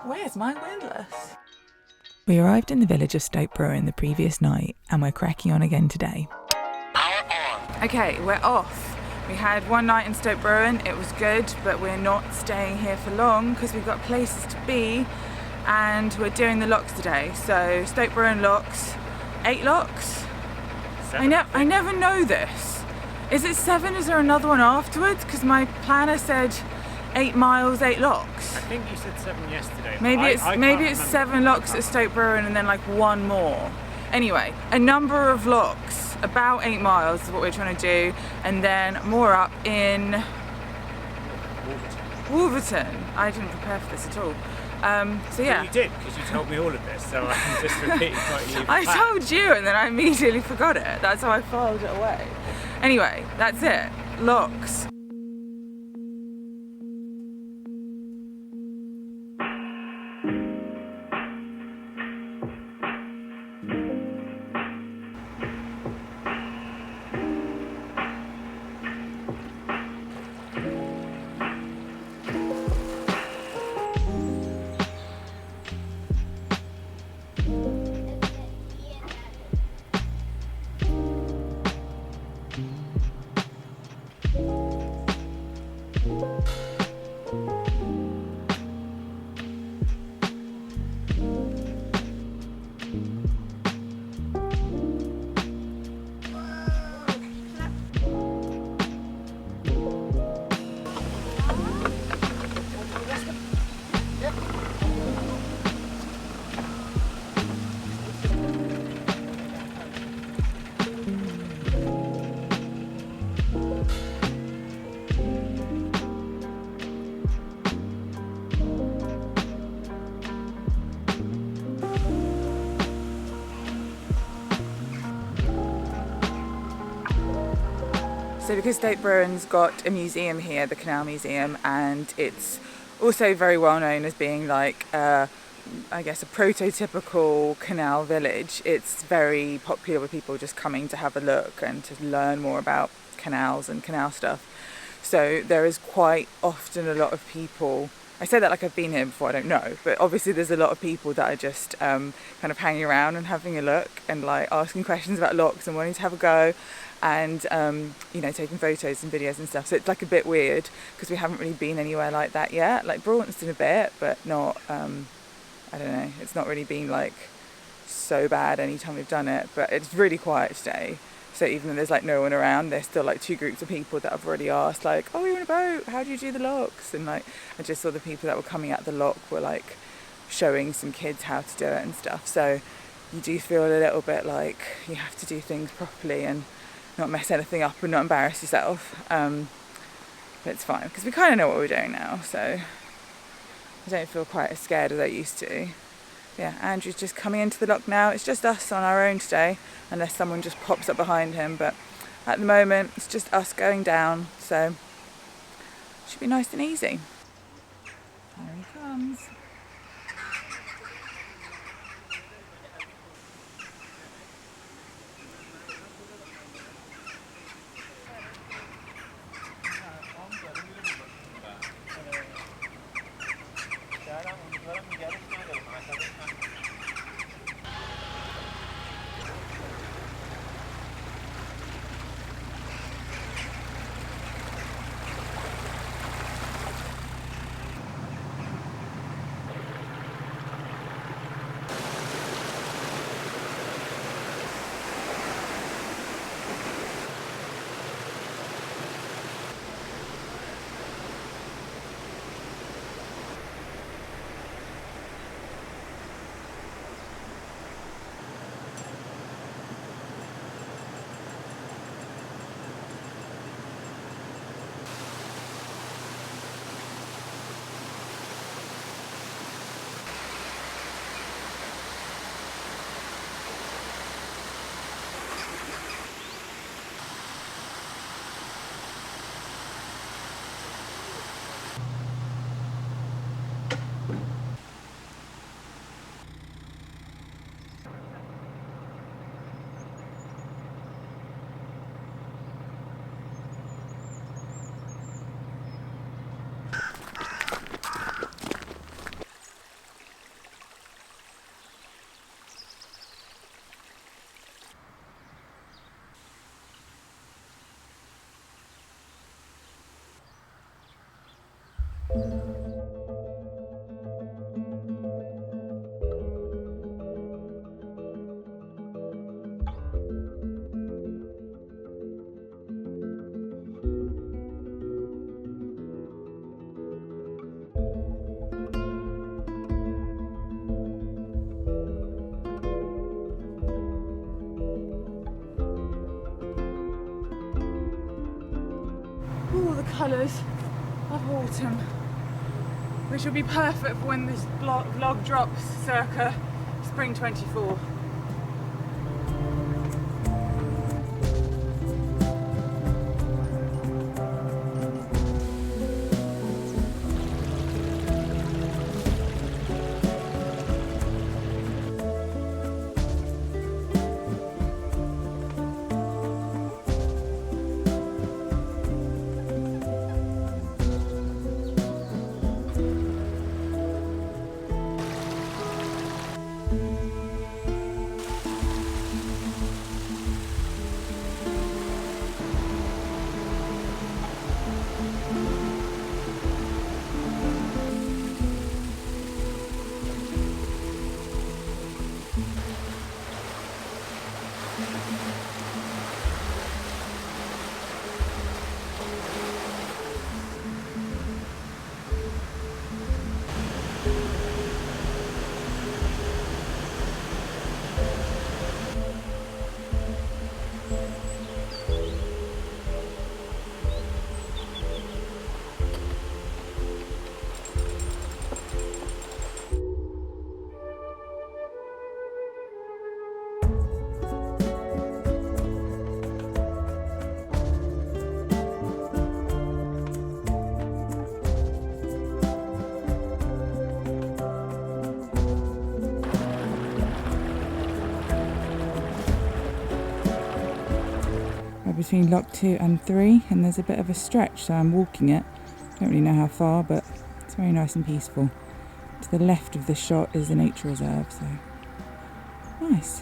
Where's my windlass? We arrived in the village of Stoke Bruerne the previous night and we're cracking on again today. Power on! Okay, we're off. We had one night in Stoke Bruerne, it was good, but we're not staying here for long because we've got places to be and we're doing the locks today. So Stoke Bruerne locks, 8 locks? 7, I never know this. Is it 7? Is there another one afterwards? Because my planner said 8 miles, 8 locks. I think you said 7 yesterday. Maybe it's 7 locks at Stoke Bruerne and then like 1 more. Anyway, a number of locks, about 8 miles is what we're trying to do, and then more up in Wolverton. I didn't prepare for this at all. So yeah. Well, you did, because you told me all of this, so I can just repeat what you I told you and then I immediately forgot it. That's how I filed it away. Anyway, that's it. Locks. So because Stoke Bruerne's got a museum here, the Canal Museum, and it's also very well known as being like, I guess, a prototypical canal village, it's very popular with people just coming to have a look and to learn more about canals and canal stuff. So there is quite often a lot of people, I say that like I've been here before, I don't know, but obviously there's a lot of people that are just kind of hanging around and having a look and like asking questions about locks and wanting to have a go. And you know, taking photos and videos and stuff. So it's like a bit weird because we haven't really been anywhere like that yet. Like Braunton a bit, but not I don't know, it's not really been like so bad anytime we've done it, but it's really quiet today. So even though there's like no one around, there's still like 2 groups of people that have already asked like, oh, you're on a boat, how do you do the locks? And like I just saw the people that were coming out the lock were like showing some kids how to do it and stuff. So you do feel a little bit like you have to do things properly and not mess anything up and not embarrass yourself, but it's fine because we kind of know what we're doing now, so I don't feel quite as scared as I used to. Yeah, Andrew's just coming into the lock now. It's just us on our own today, unless someone just pops up behind him, but at the moment it's just us going down, so it should be nice and easy. There he comes. All the colours of autumn, which will be perfect for when this vlog drops circa spring 24. Between lock 2 and 3, and there's a bit of a stretch, so I'm walking it. Don't really know how far, but it's very nice and peaceful. To the left of the shot is the nature reserve, so nice.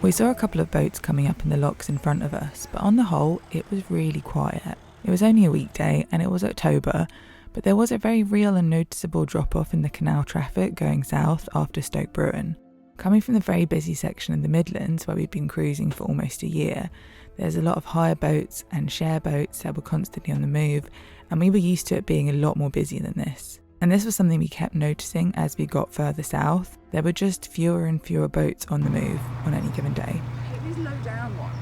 We saw a couple of boats coming up in the locks in front of us, but on the whole it was really quiet. It was only a weekday and it was October, but there was a very real and noticeable drop off in the canal traffic going south after Stoke Bruerne. Coming from the very busy section of the Midlands where we've been cruising for almost a year, there's a lot of hire boats and share boats that were constantly on the move, and we were used to it being a lot more busy than this. And this was something we kept noticing as we got further south. There were just fewer and fewer boats on the move on any given day. These low down ones.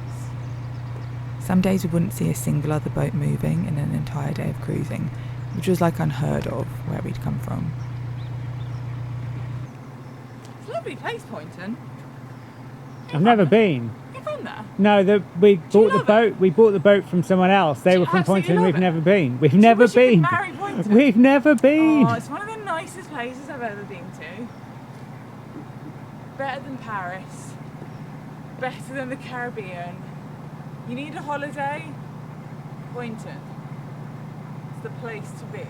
Some days we wouldn't see a single other boat moving in an entire day of cruising, which was like unheard of where we'd come from. It's a lovely place, Poynton. I've never been. You've been there? No, we bought the boat. We bought the boat from someone else. They were from Poynton. And we've never been. We've never been. We've never been. Oh, it's one of the nicest places I've ever been to. Better than Paris. Better than the Caribbean. You need a holiday? Poynton. It's the place to be.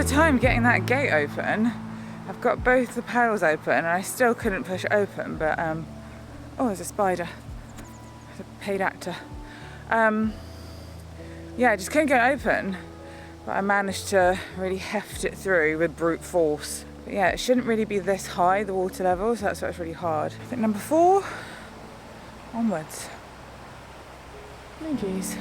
of time getting that gate open. I've got both the paddles open and I still couldn't push it open, but oh, there's a spider. It's a paid actor. Yeah, I just couldn't get it open, but I managed to really heft it through with brute force. But yeah, it shouldn't really be this high, the water level, so that's why it's really hard. I think number 4, onwards. Oh geez.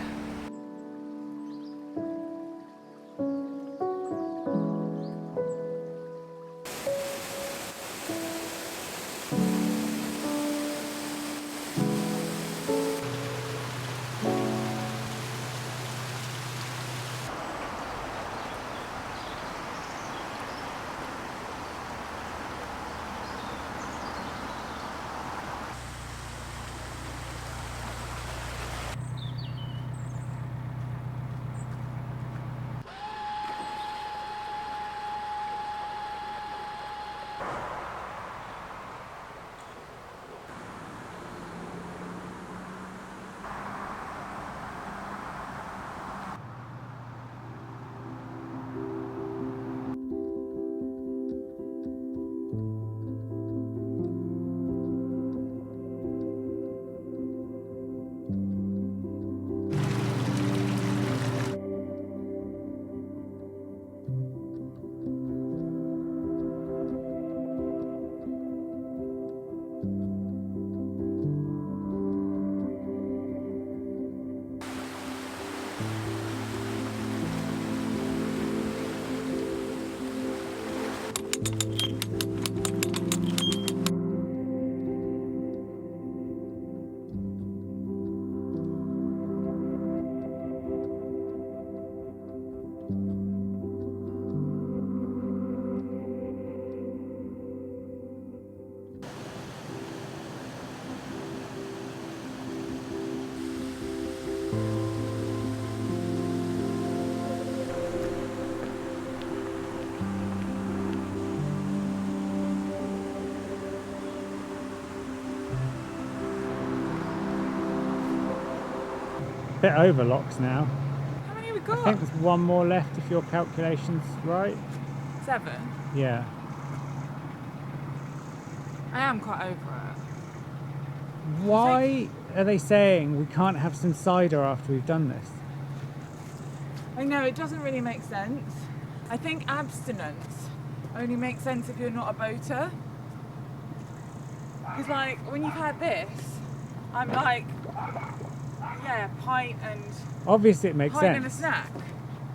Bit over locks now. How many have we got? I think there's one more left if your calculation's right. 7. Yeah. I am quite over it. Why are they saying we can't have some cider after we've done this? I know, it doesn't really make sense. I think abstinence only makes sense if you're not a boater. Because like, when you've had this, I'm like, yeah, pint and... Obviously it makes pint sense. and a snack,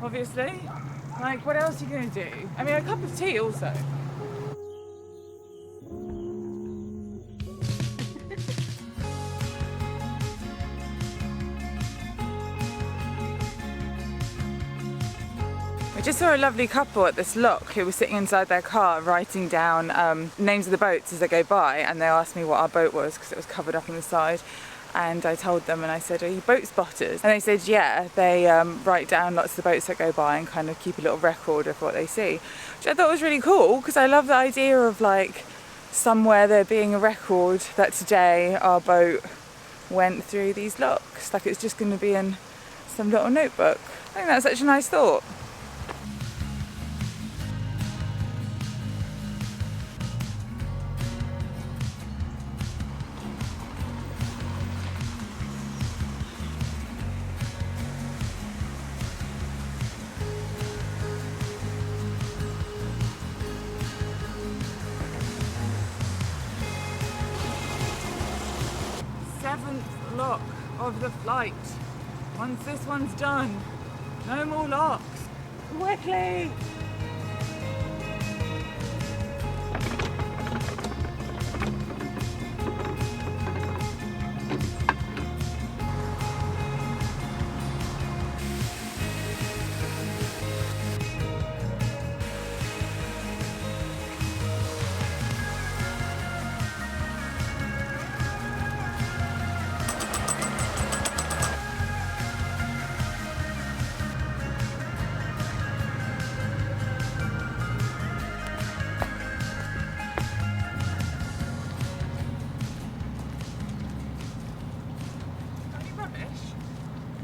obviously. Like, what else are you going to do? I mean, a cup of tea also. We just saw a lovely couple at this lock who were sitting inside their car writing down names of the boats as they go by, and they asked me what our boat was because it was covered up on the side. And I told them and I said, are you boat spotters? And they said, yeah, they write down lots of the boats that go by and kind of keep a little record of what they see, which I thought was really cool because I love the idea of like somewhere there being a record that today our boat went through these locks. Like it's just going to be in some little notebook. I think that's such a nice thought. Lock of the flight. Once this one's done, no more locks. Quickly!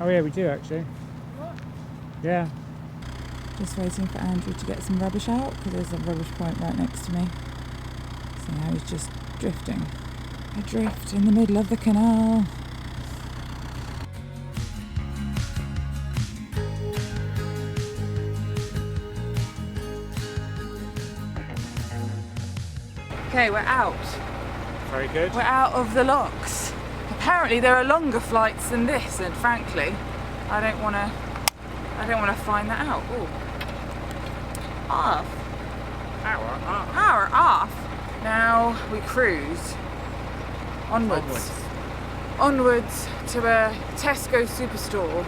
Oh yeah, we do actually. What? Yeah. Just waiting for Andrew to get some rubbish out because there's a rubbish point right next to me. See how he's just drifting. Adrift in the middle of the canal. Okay, we're out. Very good. We're out of the locks. Apparently there are longer flights than this, and frankly, I don't want to find that out. Ooh. Off. Hour off. Now we cruise onwards to a Tesco superstore,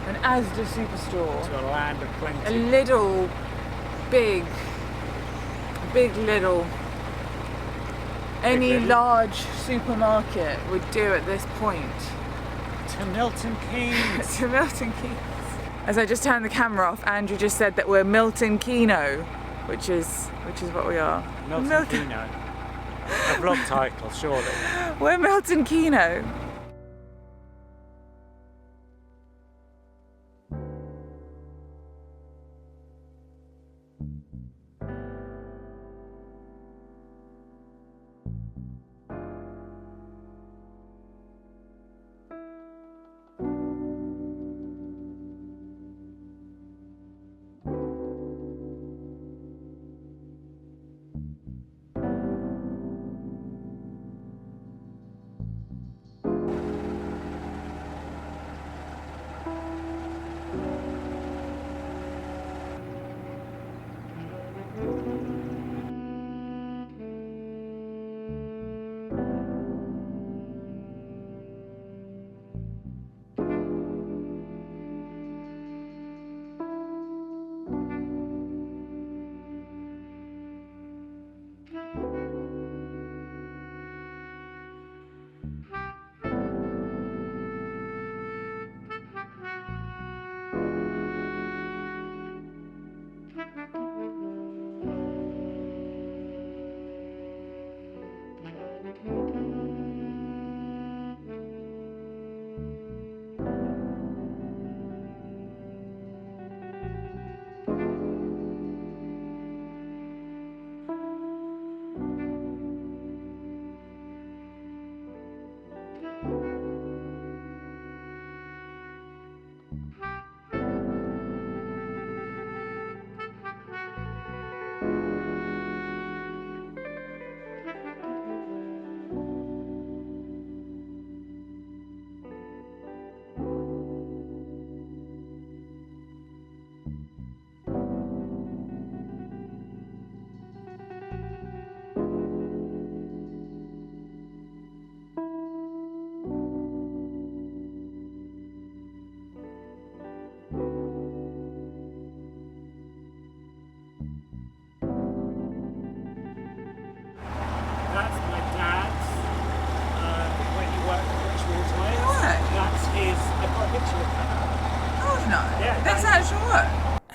an Asda superstore, To a land of a plenty. little, big little. Any little. large supermarket would do at this point. To Milton Keynes. To Milton Keynes. As I just turned the camera off, Andrew just said that we're Milton Keyno, which is what we are. Milton Keyno. A vlog title, surely. We're Milton Keyno.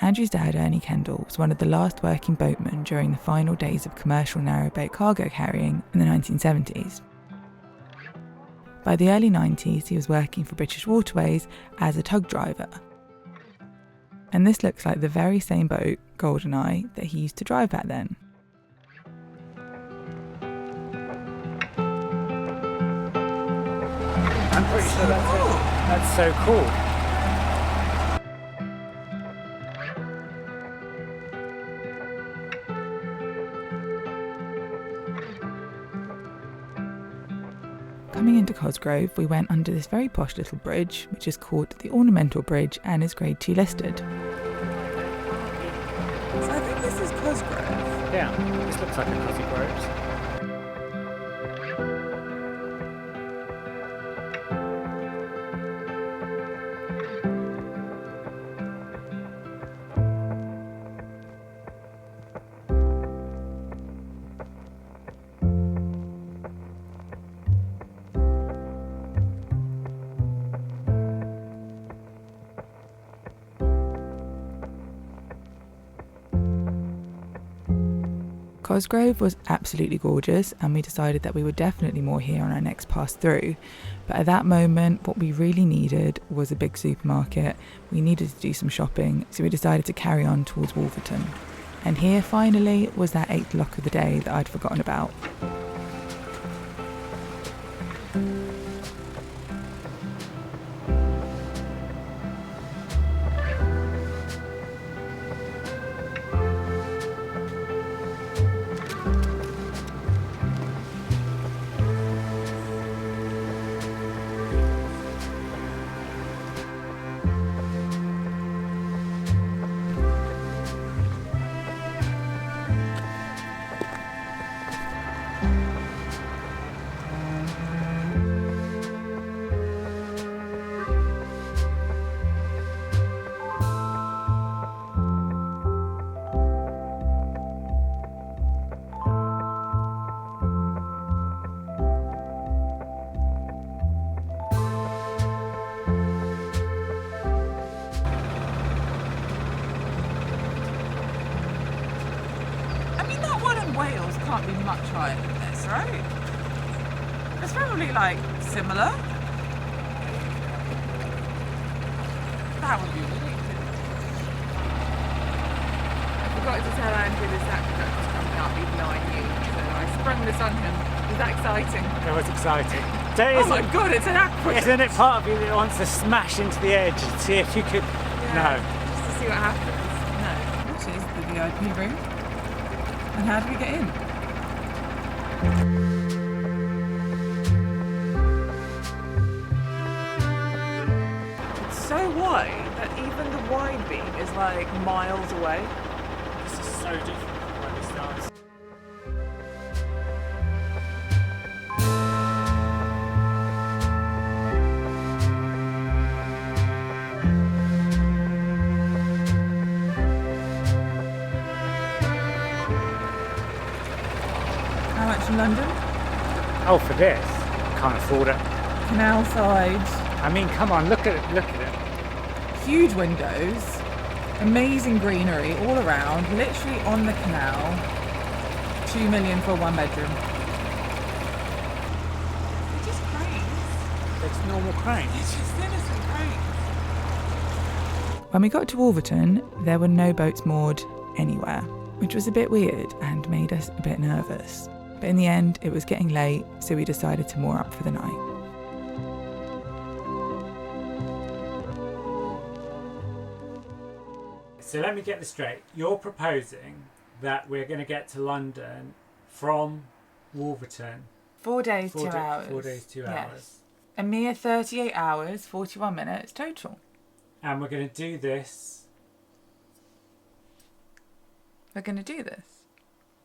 Andrew's dad, Ernie Kendall, was one of the last working boatmen during the final days of commercial narrowboat cargo carrying in the 1970s. By the early 90s, he was working for British Waterways as a tug driver. And this looks like the very same boat, GoldenEye, that he used to drive back then. I'm pretty sure that's it. That's so cool. Coming into Cosgrove, we went under this very posh little bridge, which is called the Ornamental Bridge and is Grade 2 listed. So I think this is Cosgrove. Yeah, this looks like a Cosgrove. Cosgrove was absolutely gorgeous, and we decided that we would definitely moor here on our next pass through. But at that moment, what we really needed was a big supermarket. We needed to do some shopping, so we decided to carry on towards Wolverton. And here finally was that 8th lock of the day that I'd forgotten about. Wales can't be much higher than this, right? It's probably like similar. That would be ridiculous. I forgot to tell Andrew this aqueduct was coming up even though I knew, so I sprung this on him. Was that exciting? It was exciting. Oh my god, it's an aqueduct! Isn't it part of you that wants to smash into the edge and see if you could... Yeah, just to see what happens. No. Which is the VIP room. And how do we get in? It's so wide that even the wide beam is like miles away. This is so different from where we started. How much in London? Oh, for this? Can't afford it. Canal side. I mean, come on, look at it, look at it. Huge windows. Amazing greenery all around. Literally on the canal. 2 million for a 1 bedroom. They're just cranes. It's normal cranes. It's just innocent cranes. When we got to Wolverton, there were no boats moored anywhere, which was a bit weird and made us a bit nervous. But in the end, it was getting late, so we decided to moor up for the night. So let me get this straight. You're proposing that we're going to get to London from Wolverton. 4 days, 2 hours. 4 days, 2 hours. A mere 38 hours, 41 minutes total. And we're going to do this. We're going to do this.